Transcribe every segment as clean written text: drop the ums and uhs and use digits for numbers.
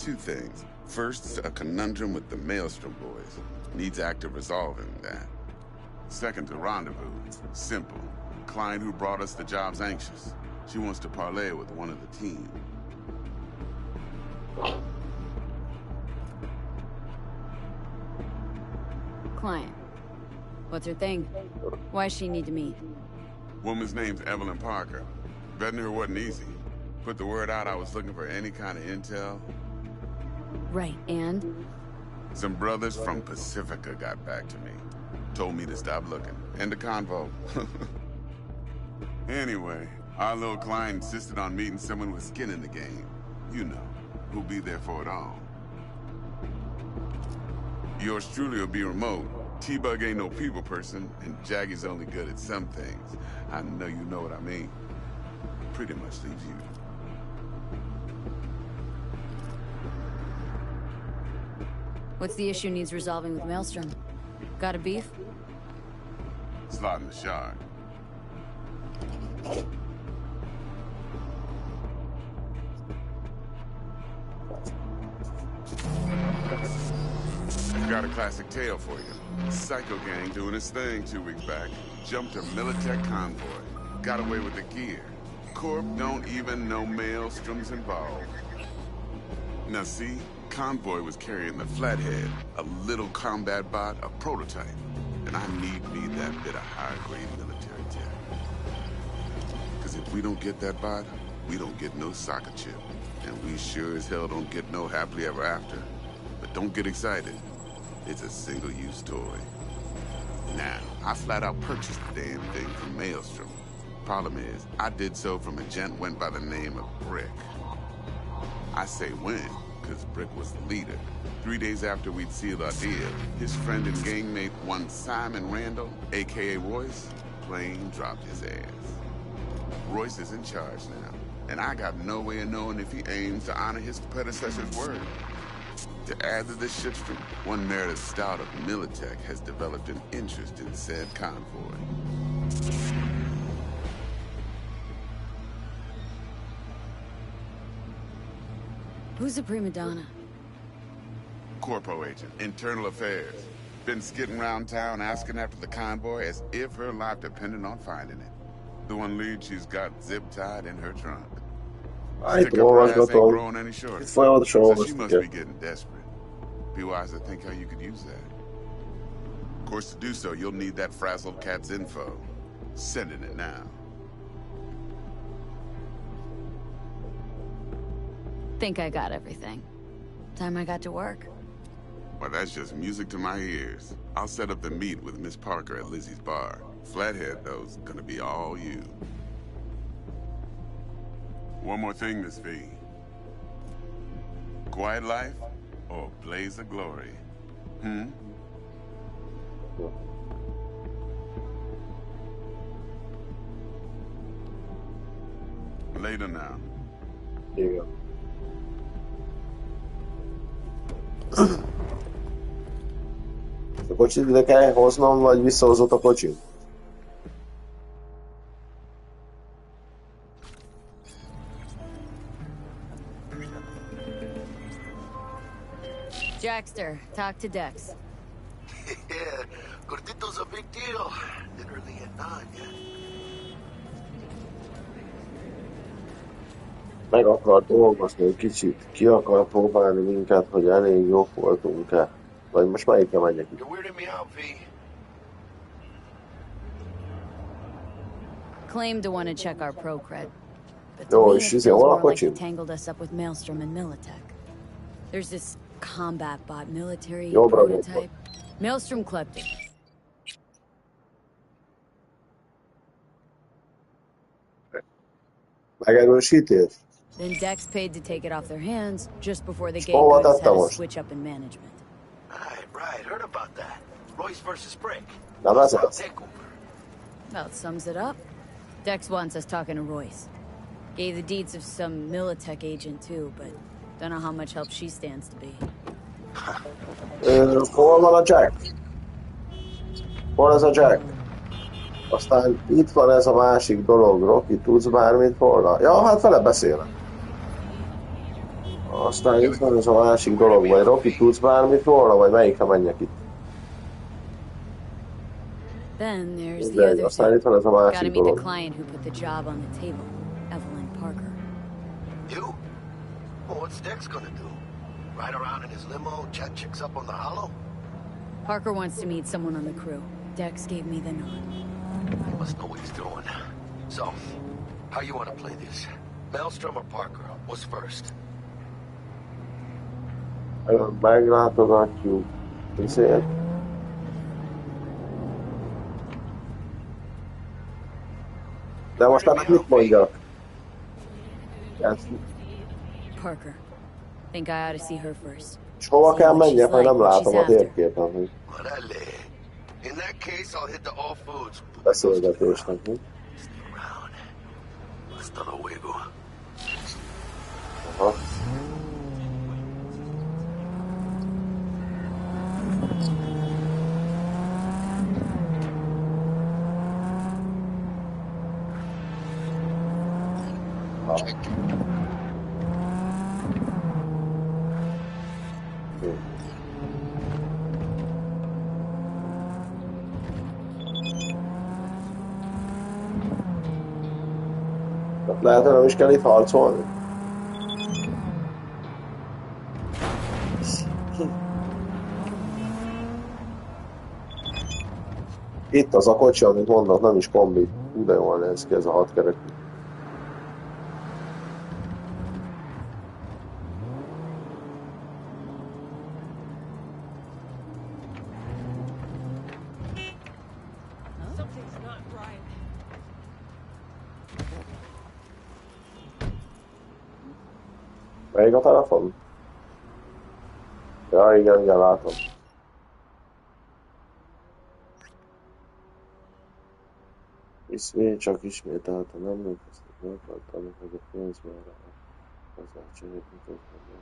Two things. First, a conundrum with the Maelstrom boys. Needs active resolving that. Second, a rendezvous. Simple. Client who brought us the job's anxious. She wants to parlay with one of the team. Client. What's her thing? Why does she need to meet? Woman's name's Evelyn Parker. Vetting her wasn't easy. Put the word out I was looking for any kind of intel. Right, and? Some brothers from Pacifica got back to me. Told me to stop looking. End of convo. Anyway, our little client insisted on meeting someone with skin in the game. You know, who'll be there for it all. Yours truly will be remote. T-Bug ain't no people person, and Jaggy's only good at some things. I know you know what I mean. Pretty much leaves you. What's the issue needs resolving with Maelstrom? Got a beef? Slot in the shard. Got a classic tale for you. Psycho gang doing his thing 2 weeks back. Jumped a Militech convoy. Got away with the gear. Corp don't even know Maelstrom's involved. Now see, convoy was carrying the Flathead, a little combat bot, a prototype. And I need me that bit of high-grade military tech. Because if we don't get that bot, we don't get no soccer chip. And we sure as hell don't get no happily ever after. But don't get excited. It's a single-use toy. Now, I flat out purchased the damn thing from Maelstrom. Problem is, I did so from a gent went by the name of Brick. I say when, because Brick was the leader. 3 days after we'd sealed our deal, his friend and gangmate, one Simon Randall, a.k.a. Royce, plain dropped his ass. Royce is in charge now, and I got no way of knowing if he aims to honor his predecessor's word. To add to this shitstorm, one Meredith Stout of Militech has developed an interest in said convoy. Who's the prima donna? Corpo agent, internal affairs. Been skidding around town asking after the convoy as if her life depended on finding it. The one lead she's got zip-tied in her trunk. Stick up her ass ain't growing any shorter, so she must be getting desperate. Be wise to think how you could use that. Of course, to do so, you'll need that frazzled cat's info. Sending it now. Think I got everything. Time I got to work. Well, that's just music to my ears. I'll set up the meet with Miss Parker at Lizzie's bar. Flathead, though's gonna be all you. One more thing, Miss V. Quiet life or blaze of glory? Later now. There you go. A kocsit ide kell hoznom, vagy visszahozott a kocsim? Jackster, talk to Dex. Yeah, Cortito's a big deal. Didn't really get on yet. Meg akar dolgozni egy kicsit. Ki akar próbálni minket, hogy elég jók voltunk-e. Vagy most melyikre menjek? You're weirding me out, V. Claimed to want to check our pro cred. But Jó, to me, és it izé, feels hol a more like he kocsim? tangled us up with Maelstrom and Militech. There's this combat bot military Jobbra prototype. Maelstrom clept it. Megerősítés? Then Dex paid to take it off their hands just before the game what had that a was. switch up in management. Right, heard about that. Royce versus Brick. Na ez az. Takeover. About sums it up. Dex wants us talking to Royce. Gave the deeds of some Militech agent too, but don't know how much help she stands to be. Hol van a Jack? Hol ez a Jack? Aztán itt van ez a másik dolog, Rocky, tudsz bármit volna? Ja, hát vele beszélek. Aztán itt van ez a másik dolog, vagy Rocky, tudsz bármit róla, vagy melyikre menjek itt? Then there's the Mindegy, other aztán itt thing. van ez a Gotta másik meet the dolog. client who put the job on the table, Evelyn Parker. You? Well, what's Dex gonna do? Ride around in his limo, chat chicks up on the hollow? Parker wants to meet someone on the crew. Dex gave me the nod. He must know what he's doing. So, how you want to play this? Maelstrom or Parker? What's first? Meglátogatjuk. Viszont de most ennek mit mondjak? Parker. Think I ought to see her first. És hova See kell what she's menjek, mert like, nem what látom she's a after. térképen, hogy Orale. In that case, I'll hit the All Foods. beszélgetésnek. Mi? Stay around. Hasta luego. Aha. Lehet, hogy nem is kell itt harcolni? Itt az a kocsi, amit mondott, nem is kombi. Hú, de jól néz ki ez a 6 kerekű. Melyik a telefon? Ja, igen, látom. Csak ismételten emlékeztek, nem akartam, hogy a pénzben rá hozzácserék miközben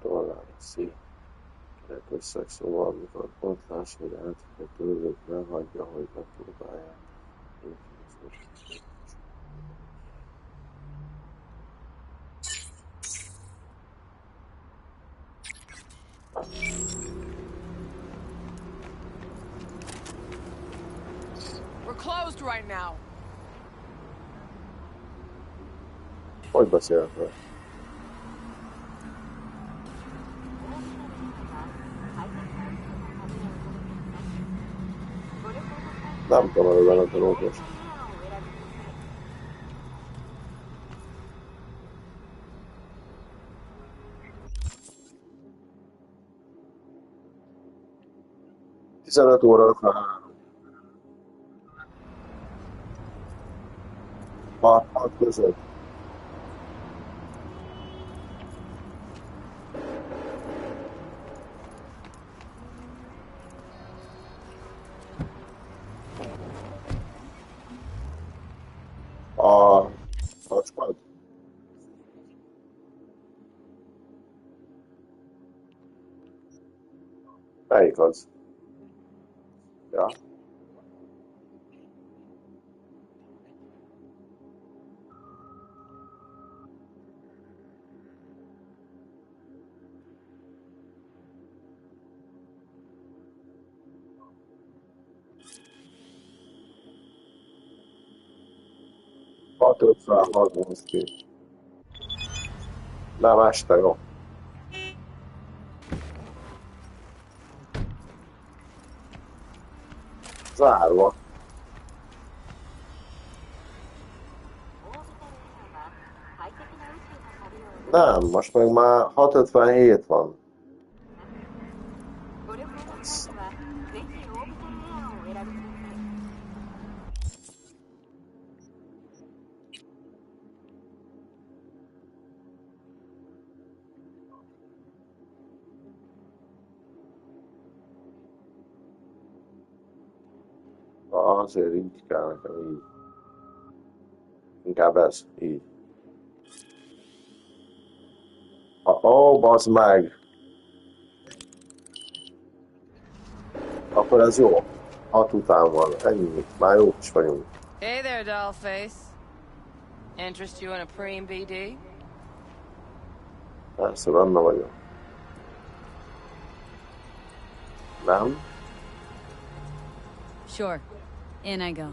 $10,000 szép kerek összeg, szóval amikor pontlás vagy átfizetőlők behagyja, hogy megpróbálják influencer. We're closed right now. Hogy beszélek vele? Nem tudom előben a dolgos. Tizenöt óra 53. 6 között. A touchpad? Melyik az? Ja. A 532. Nem este, jó. Zárva. Nem, most meg már 6:57 van. Azért így kell nekem, így. Inkább ez, így. Ó, bazd meg! Akkor ez jó. 6 után van, ennyi. Már jók is vagyunk. Hey there, dollface. Interest you in a preem BD? Persze, benne vagyok. Nem? Sure. In I go.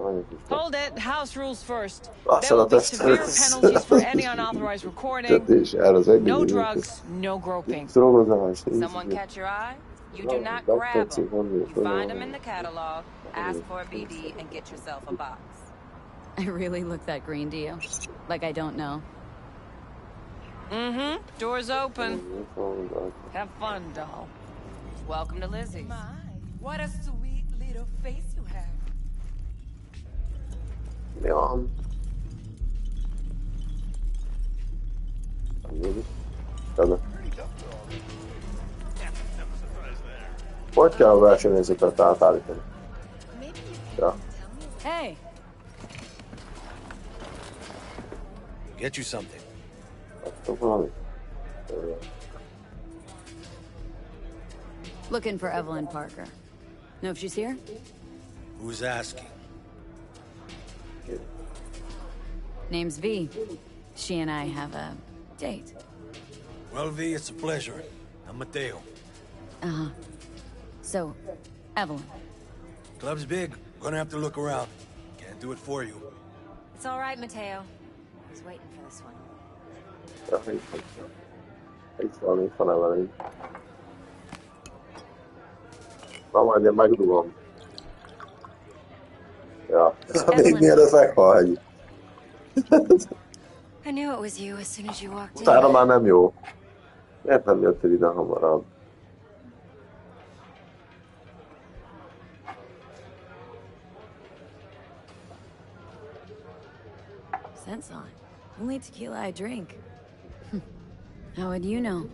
Menjünk is be. Hold it. House rules first. Azt There will be severe szeretem. penalties for any unauthorized recording. És erre az egész. No drugs, no groping. Drogozás. Someone catch your eye? You do not grab them. You find them in the catalog, ask for a BD, and get yourself a box. I really look that green to you? Like I don't know. Mm-hmm. Door's open. Have fun, doll. Welcome to Lizzie's. My, what a sweet little face you have. Mi van? Hogy kell a versenyzőket átállítani? Ja. Hey! Get you something. Adtok valami? Looking for Evelyn Parker. Know if she's here? Who's asking? Name's V. She and I have a date. Well, V, it's a pleasure. I'm Mateo. Uh-huh. So, Evelyn. Club's big. Gonna have to look around. Can't do it for you. It's all right, Mateo. I was waiting for this one. Ja, itt van Evelyn. Na majd én megdugom. Ja, még mielőtt meghal. I knew it was you as soon as you walked in. Utána már nem jó. Miért nem jöttél ide hamarabb? Scent's on. Only tequila I drink. How would you know?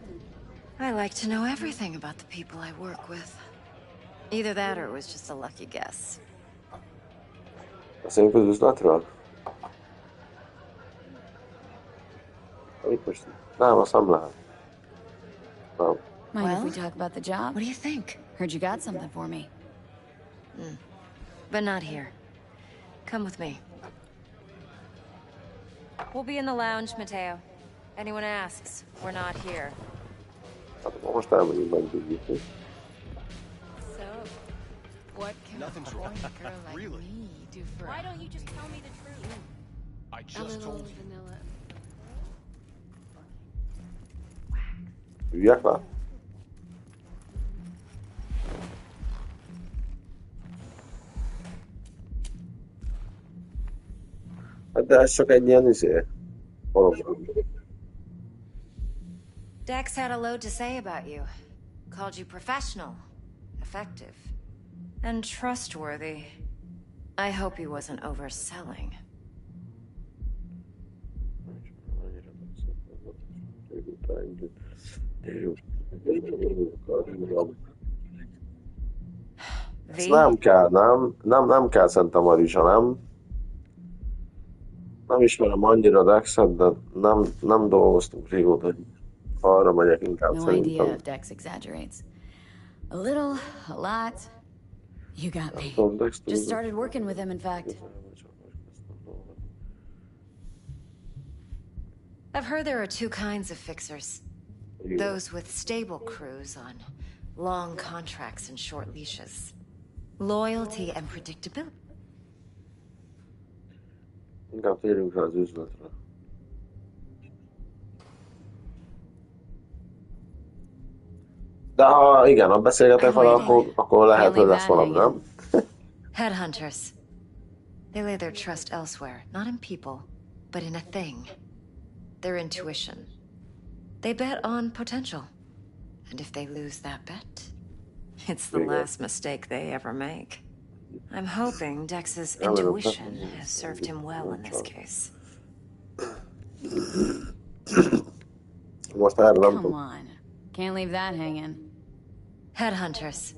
I like to know everything about the people I work with. Either that or it was just a lucky guess. Beszéljünk az üzletről? Itt most... Nem, azt nem lehet. Nem. Mind if we Well? talk about the job? What do you think? Heard you got something for me. But not here. Come with me. We'll be in the lounge, Mateo. Anyone asks, we're not here. Hát most elmegyünk megdugni. So, what can a horny girl like Really? me do for Why don't you just tell me the truth? I a just little told you. vanilla? Üljek le? Hát de ez csak egy ilyen valóban. Dex had a load to say about you. Called you professional, effective, and trustworthy. I hope he wasn't overselling. Ezt nem kell, nem kell szerintem a rizsa, nem? Nem ismerem annyira Dexet, de nem dolgoztunk régóta. Arra megyek inkább No idea szerintem. if Dex exaggerates. A little, a lot. You got me. Tudom, Dex Just started working with him, in fact. I've heard there are two kinds of fixers. Those with stable crews on long contracts and short leashes. Loyalty and predictability. Inkább térjünk rá az üzletre. De ha igen, ha beszélgetek vele, akkor lehet, hogy lesz valami, nem? Headhunters. They lay their trust elsewhere, not in people, but in a thing. Their intuition. They bet on potential. And if they lose that bet, it's the last mistake they ever make. I'm hoping Dex's intuition has served him well in this case. Most erre nem Come tudom. on. Can't leave that hanging. Headhunters.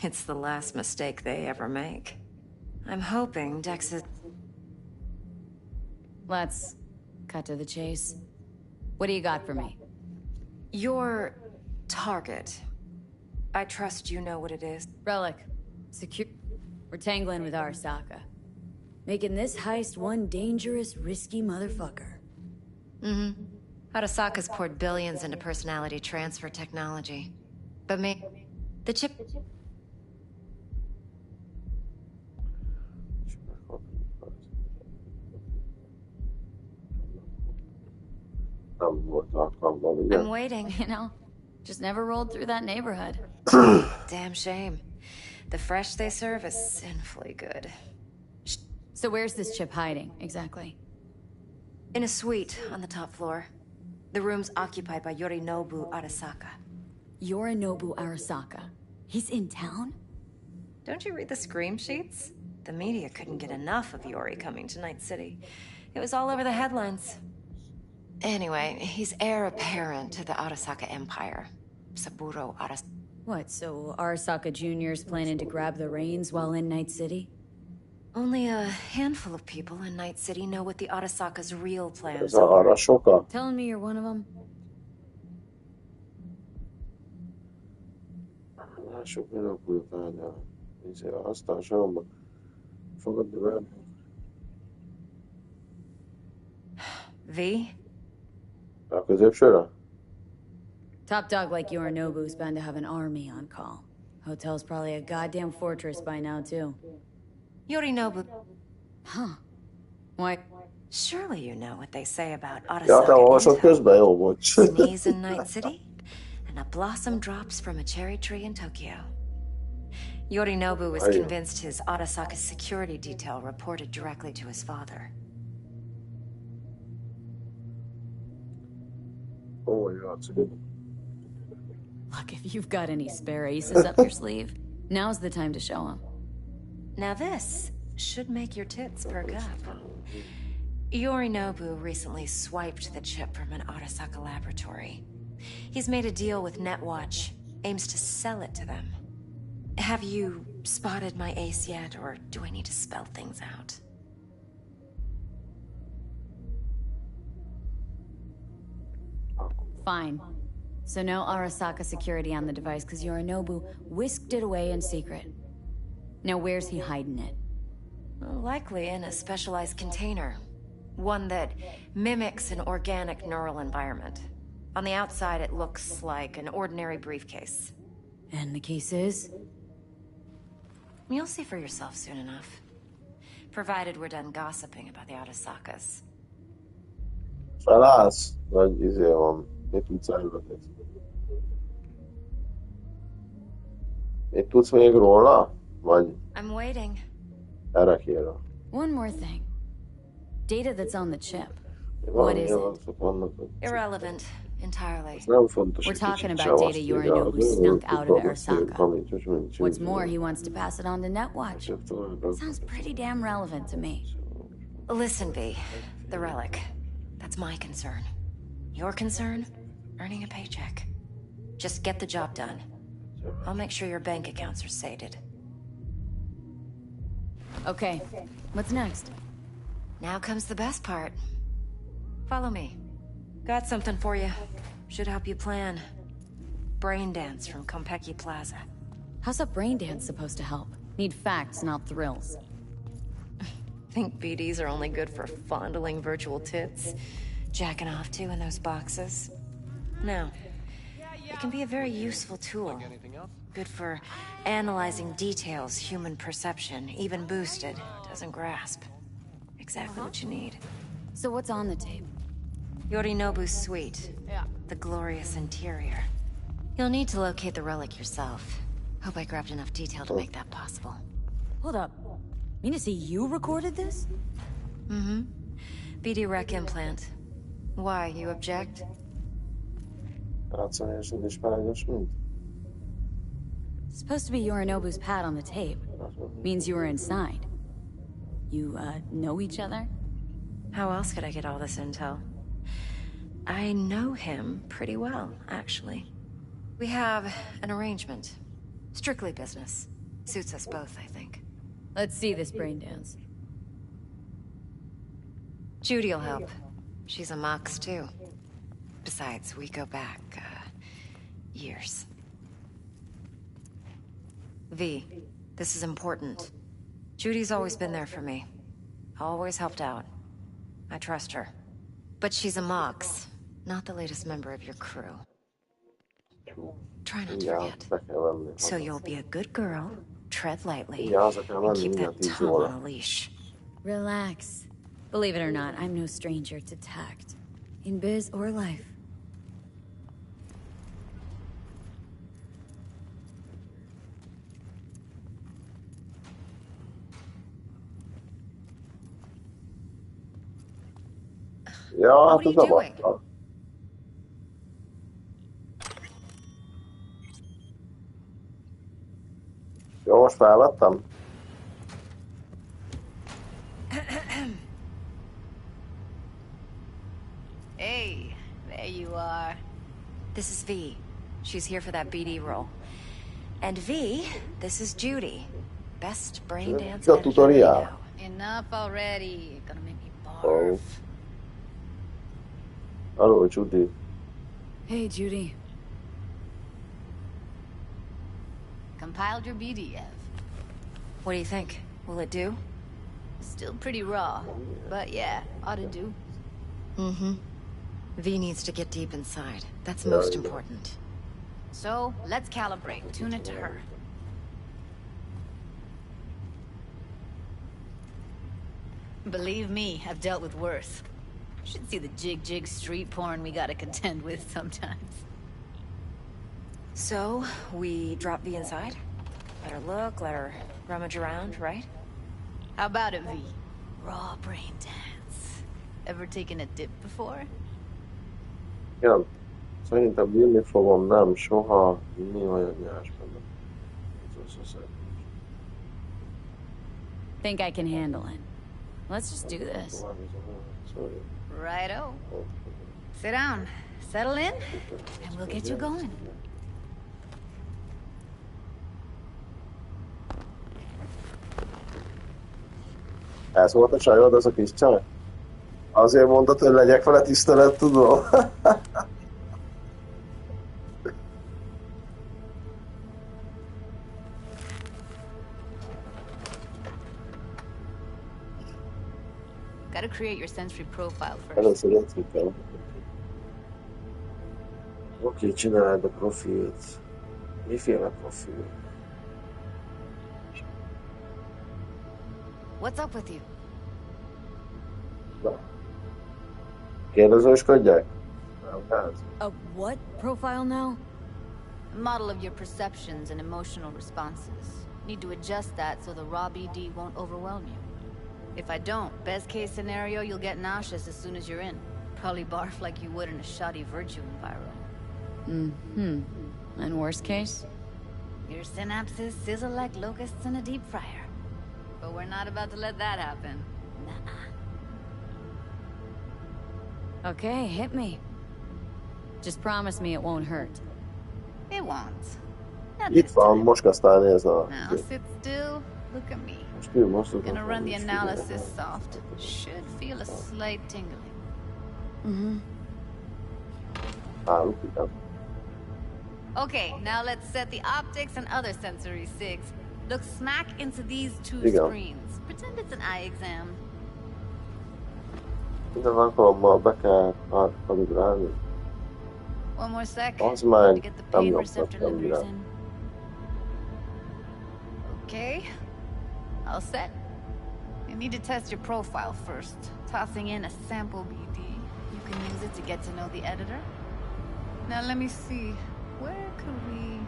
It's the last mistake they ever make. I'm hoping Dex's... Let's cut to the chase. What do you got for me? Your target. I trust you know what it is. Relic. Secure. We're tangling with Arasaka. Making this heist one dangerous, risky motherfucker. Mm-hmm. Arasaka's poured billions into personality transfer technology. But the chip... I'm waiting. You know, just never rolled through that neighborhood. Damn shame. The fresh they serve is sinfully good. So where's this chip hiding, exactly? In a suite on the top floor. The room's occupied by Yorinobu Arasaka. Yorinobu Arasaka? He's in town? Don't you read the scream sheets? The media couldn't get enough of Yori coming to Night City. It was all over the headlines. Anyway, he's heir apparent to the Arasaka Empire. Saburo Arasaka. What, so Arasaka Jr.'s planning to grab the reins while in Night City? Only a handful of people in Night City know what the Arasaka's real plans are. Telling me you're one of them? V? Top dog like Yorinobu's bound to have an army on call. Hotel's probably a goddamn fortress by now, too. Yorinobu. Huh. Why? Surely you know what they say about Arasaka. Sneeze in Night City, and a blossom drops from a cherry tree in Tokyo. Yorinobu was convinced his Arasaka security detail reported directly to his father. Look, if you've got any spare aces up your sleeve, now's the time to show them. Now this should make your tits perk up. Yorinobu recently swiped the chip from an Arasaka laboratory. He's made a deal with Netwatch, aims to sell it to them. Have you spotted my ace yet, or do I need to spell things out? Fine. So no Arasaka security on the device because Yorinobu whisked it away in secret. Now where's he hiding it? Likely in a specialized container. One that mimics an organic neural environment. On the outside, it looks like an ordinary briefcase. And the case is? You'll see for yourself soon enough. Provided we're done gossiping about the Arasakas. خلاص نجيزهم Tutto là, I'm waiting. Era chiaro. One more thing. Data that's on the chip. What is it? Irrelevant. Entirely. We're talking about data Yorinobu snuck out of Arasaka. What's more, he wants to pass it on to Netwatch. Sounds pretty damn relevant to me. Listen, V. The relic. That's my concern. Your concern? Earning a paycheck. Just get the job done. I'll make sure your bank accounts are sated. Okay. What's next? Now comes the best part. Follow me. Got something for you. Should help you plan. Brain dance from Konpeki Plaza. How's a brain dance supposed to help? Need facts, not thrills. Think BDs are only good for fondling virtual tits? Jacking off to in those boxes? No. It can be a very useful tool. Good for analyzing details human perception, even boosted, doesn't grasp. Exactly what you need. So what's on the tape? Yorinobu's suite. Yeah. The glorious interior. You'll need to locate the relic yourself. Hope I grabbed enough detail to make that possible. Hold up. Mean to say you recorded this? Mm-hmm. BD rec implant. Why, you object? Supposed to be Yorinobu's pad on the tape. Means you were inside. You, know each other? How else could I get all this intel? I know him pretty well, actually. We have an arrangement. Strictly business. Suits us both, I think. Let's see this brain dance. Judy'll help. She's a Mox, too. Besides, we go back, years. V, this is important. Judy's always been there for me. Always helped out. I trust her. But she's a Mox, not the latest member of your crew. Try not to forget. So you'll be a good girl, tread lightly, and keep that tongue on a leash. Relax. Believe it or not, I'm no stranger to tact. In biz or life. Ja, what are you doing? Jó, most felvettem. Hey, there you are. This is V. She's here for that BD role. And V, this is Judy. Best brain dance editor I know. Enough already. Gonna make me barf. Oh. Hello, Judy. Hey, Judy. Compiled your BDF. What do you think? Will it do? Still pretty raw, but yeah, ought to do. Mm-hmm. V needs to get deep inside. That's most important. So, let's calibrate. Tune it to her. Believe me, I've dealt with worse. Should see the jig street porn we gotta contend with sometimes. So, we drop V inside? Let her look, let her rummage around, right? How about it, V? Raw brain dance. Ever taken a dip before? Igen. Szerintem bírni fogom, nem, soha. Mi olyan nyers benne. Think I can handle it. Let's just do this. Righto. Sit down, settle in, and we'll get you going. Ez volt a csajod, az a kis csaj? Azért mondtad, hogy legyek vele tisztelettudó? Gotta create your sensory profile first. Először játszunk. Oké, csináld a profilt. Miféle profil? What's up with you? Na. Kérdezősködjek? A what profile now? A model of your perceptions and emotional responses. Need to adjust that so the raw BD won't overwhelm you. If I don't, best case scenario, you'll get nauseous as soon as you're in. Probably barf like you would in a shoddy virtue environment. Mm-hmm. And worst case? Your synapses sizzle like locusts in a deep fryer. But we're not about to let that happen. Nuh-uh. Okay, hit me. Just promise me it won't hurt. It won't. Not Itt this van, time. most kezdte nézni a... Now sit still, look at me. Most Gonna run the analysis soft. Should feel a slight tingling. Mm-hmm. Look at that. Okay, now let's set the optics and other sensory sigs. Look smack into these two go. screens. Pretend it's an eye exam. Minden alkalommal be kell kalibrálni. One more sec. Az to meg get the nem pain nyomtat receptor limiters semmire. in. Okay, all set. You need to test your profile first. Tossing in a sample BD. You can use it to get to know the editor. Now let me see. Where could we...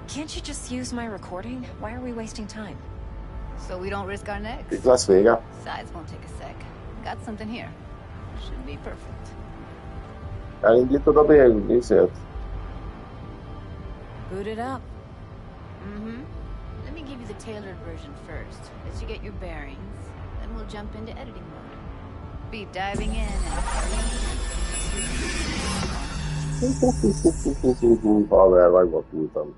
Can't you just use my recording? Why are we wasting time? So we don't risk our necks? Itt lesz vége. Sides won't take a sec. Got something here. Should be perfect. Elindítod a bélyegügyészét? Boot it up. Mm-hmm. Let me give you the tailored version first, as you get your bearings. Then we'll jump into editing mode. Be diving in and... Haver, megvakultam.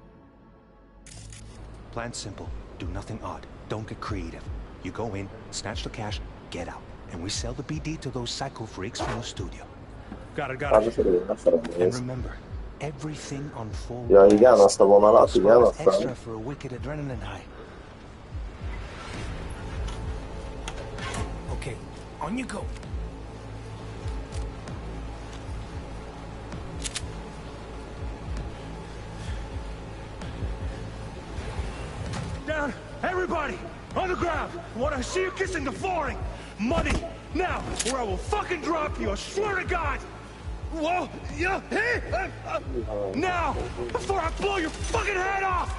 Plan simple. Do nothing odd. Don't get creative. You go in, snatch the cash, get out. And we sell the BD to those psycho freaks from the studio. Got it. And remember, everything on full Ja, igen, azt a vonalat, igen, extra aztán. for a wicked adrenaline high. Okay, on you go. Down, everybody, on the ground. I want to see you kissing the flooring. Money, now, or I will fucking drop you. I swear to God. Whoa, yeah, hey, now, before I blow your fucking head off.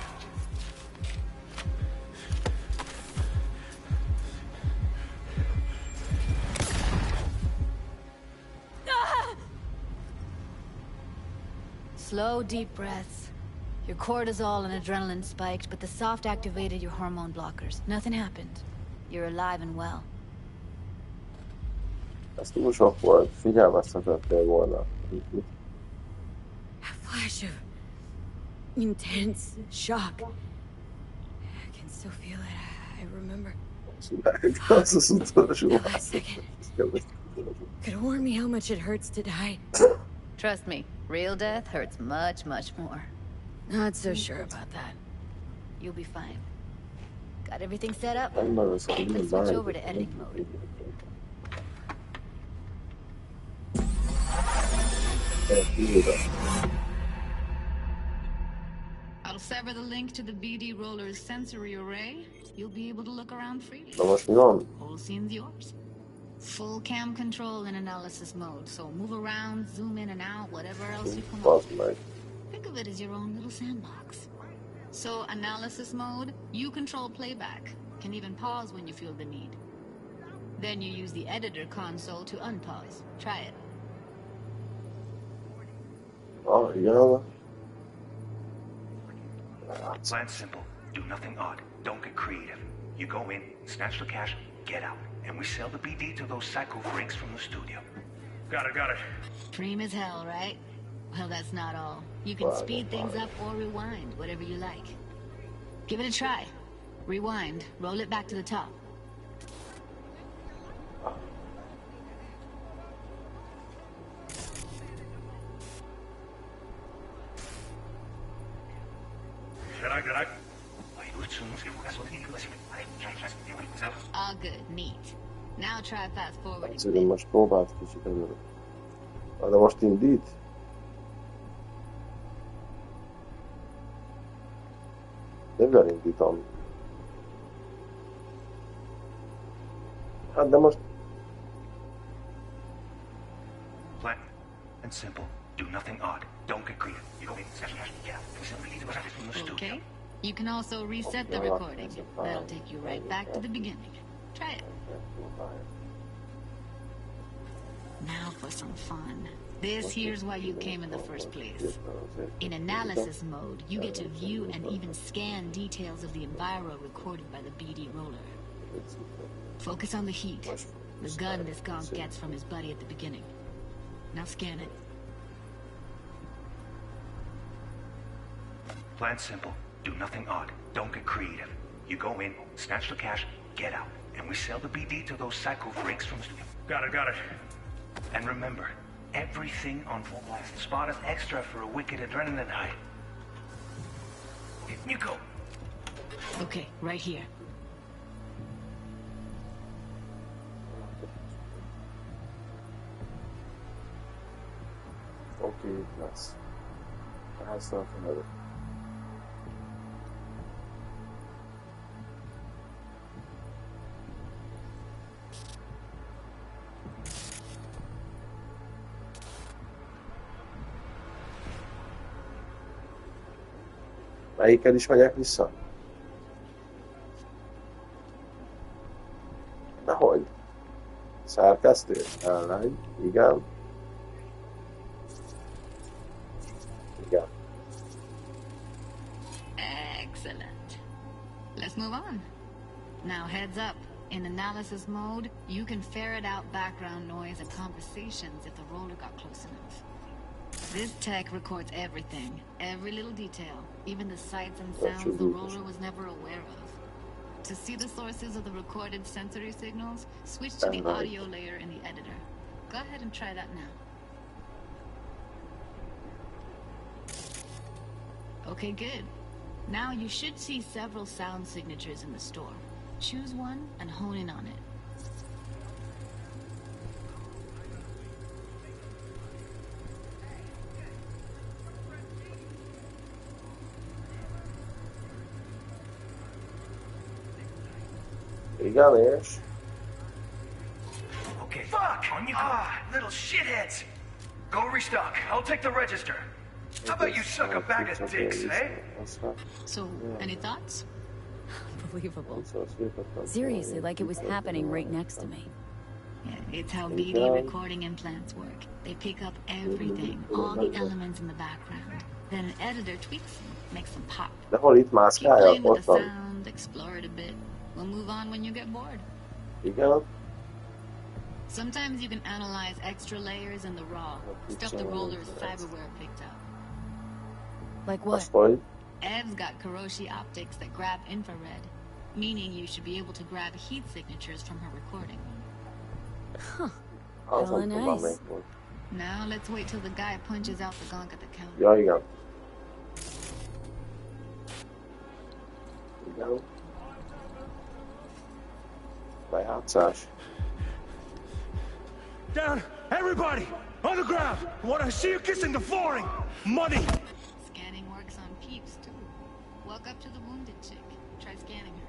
Slow, deep breaths. Your cortisol and adrenaline spiked, but the soft activated your hormone blockers. Nothing happened. You're alive and well. Ez túl sok volt, figyelmeztetettél volna. A flash of intense shock. I can still feel it. I remember. Az az utolsó. The last second could warn me how much it hurts to die. Trust me, real death hurts much, much more. Not so sure about that. You'll be fine. Got everything set up? Let's switch over to editing mode. I'll sever the link to the BD roller's sensory array. You'll be able to look around freely. Whole scene's yours. Full cam control in analysis mode, so move around, zoom in and out, whatever else you come up with. Think of it as your own little sandbox. So, analysis mode, you control playback. Can even pause when you feel the need. Then you use the editor console to unpause. Try it. Oh, yeah. Plan's simple. Do nothing odd. Don't get creative. You go in, snatch the cash, get out. And we sell the BD to those psycho freaks from the studio. Got it. Dream as hell, right? Well, that's not all. You can speed things up or rewind, whatever you like. Give it a try. Rewind, roll it back to the top. All good, neat. Now try fast forward. Egyszerűen most próbált kicsit előre. De most indít? Mivel indítom? Hát de most... Plain and simple. Do nothing odd. Don't get creative. You go in, snatch the cash, get out. We sell the BD to those psycho from the studio. Okay. You can also reset the recording. That'll take you right back to the beginning. Try it. Now for some fun. This here's why you came in the first place. In analysis mode, you get to view and even scan details of the enviro recorded by the BD roller. Focus on the heat, the gun this gonk gets from his buddy at the beginning. Now scan it. Plan simple. Do nothing odd. Don't get creative. You go in, snatch the cash, get out. And we sell the BD to those psycho freaks from the studio. Got it. And remember, everything on full blast. Spot us extra for a wicked adrenaline high. You go. Okay, right here. Okay, nice. That's not another. Melyikkel is megyek vissza? Dehogy? Szerkesztő? Ellen? Igen. Igen. Excellent. Let's move on. Now heads up. In analysis mode, you can ferret out background noise and conversations if the roller got close enough. This tech records everything, every little detail, even the sights and sounds the roller was never aware of. To see the sources of the recorded sensory signals, switch to the audio layer in the editor. Go ahead and try that now. Okay, good. Now you should see several sound signatures in the store. Choose one and hone in on it. Igen, és? Okay. Fuck! On you go. Little shitheads. Go restock. I'll take the register. How about you suck a bag of dicks, eh? So, any thoughts? Unbelievable. Seriously, like it was happening right next to me. Yeah, it's how BD recording implants work. They pick up everything, all the elements in the background. Then an editor tweaks them, makes them pop. De hol itt Keep mászkálja? playing with Ott the van. sound, explore it a bit. We'll move on when you get bored. Igen. Sometimes you can analyze extra layers in the raw, stuff the roller's cyberware picked up. Like what? Azt hogy? Ev's got Kiroshi optics that grab infrared, meaning you should be able to grab heat signatures from her recording. Huh. Az Hella nem tudom nice. még volt. Now let's wait till the guy punches out the gunk at the counter. Ja, igen. Igen. Bejátszás. Down! Everybody! On the ground! I want to see you kissing the flooring! Money! Scanning works on peeps, too. Walk up to the wounded chick. Try scanning her.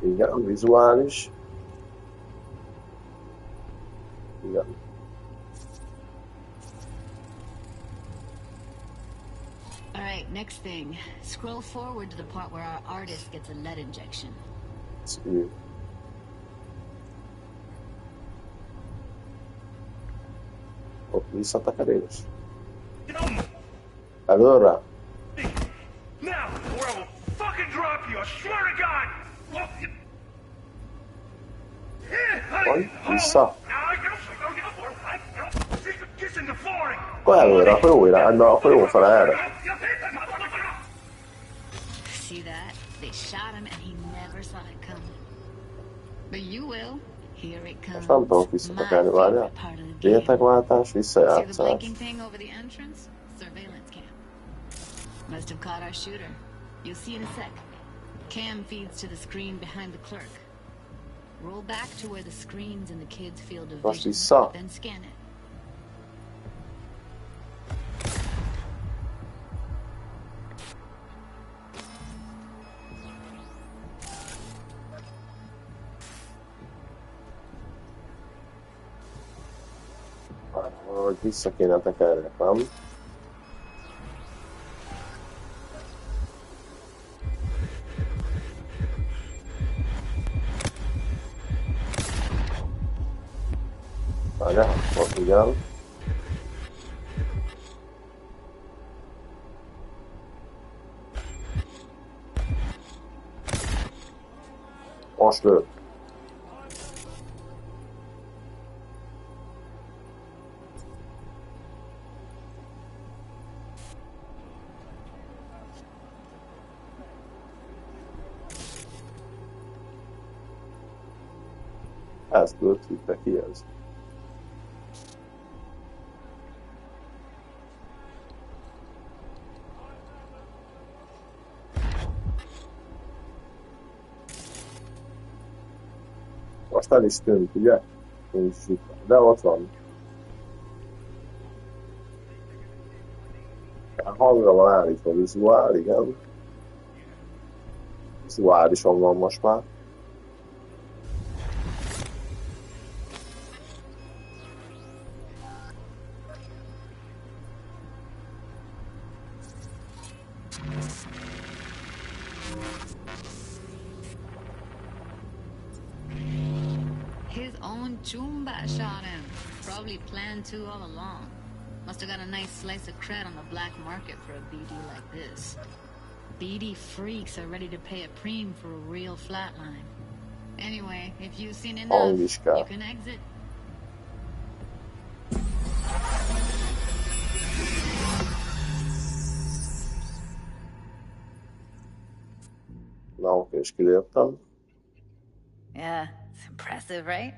Igen, vizuális. Igen. Alright, next thing. Scroll forward to the part where our artist gets a lead injection. Szívű. Ott visszatekerés. Előre. Now, or I will fucking drop you, I swear to God! Vagy vissza. Kissing the flooring! Akkor előre, akkor jó irányba, akkor jó fel erre. See that? They shot him and he never saw it coming. But you will. Here it comes. Most nem tudok visszatekerni, várjál. Rétegváltás, See the visszajátszás. blinking thing over the entrance? Surveillance cam. Must have caught our shooter. You'll see in a sec. Cam feeds to the screen behind the clerk. Roll back to where the screen's in the kid's field of Most vision. vissza. Then scan it. Valahogy vissza kéne tekerni, nem? Várjál, ott igen. Most lőtt. Ezt lőtt ki ez. Most el is tűnt, ugye? De ott van. Hangra van állítva vizuál, igen. Vizuálison van most már. His own Chumba shot him. Probably planned to all along. Must have got a nice slice of cred on the black market for a BD like this. BD freaks are ready to pay a preem for a real flatline. Anyway, if you've seen enough, you can exit. Na oké, és kiléptem. Yeah, it's impressive, right?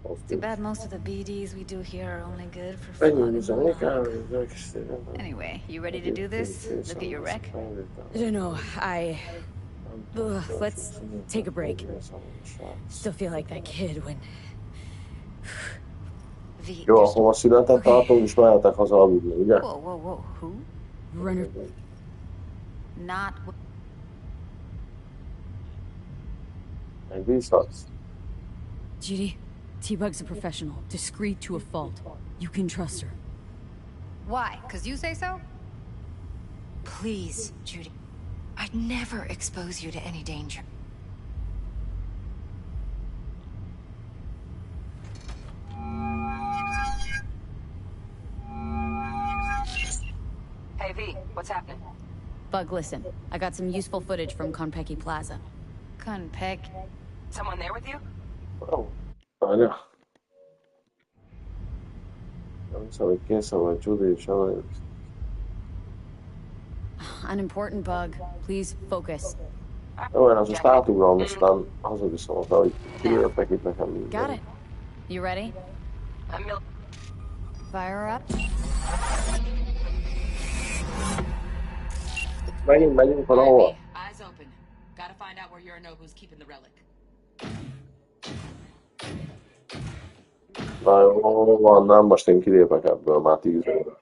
It's too bad most of the BDs we do here are only good for fun. Anyway, you ready to do this? Look at your wreck? I don't know, let's take a break. Still feel like that kid when... Jó, ahova született, attól is mehetek haza aludni, ugye? Whoa. Who? Runner. Not... Megbízhatsz? Judy, T-Bug's a professional, discreet to a fault. You can trust her. Why? 'Cause you say so? Please, Judy. I'd never expose you to any danger. Hey, V, what's happening? Bug, listen. I got some useful footage from Konpeki Plaza. Konpeki? Someone there with you? Oh, várja. Nem hiszem, hogy készen vagy, Judy, és Unimportant, Bug. Please, focus. jó, én azt átugrom, aztán hazaviszom oda, hogy kilépek itt nekem minden. Got it. You ready? Fire her up. Megint megyünk valahol. Eyes open. Gotta find out where Yorinobu's keeping the relic. Na jó, van, nem, most én kilépek ebből már 10 óra.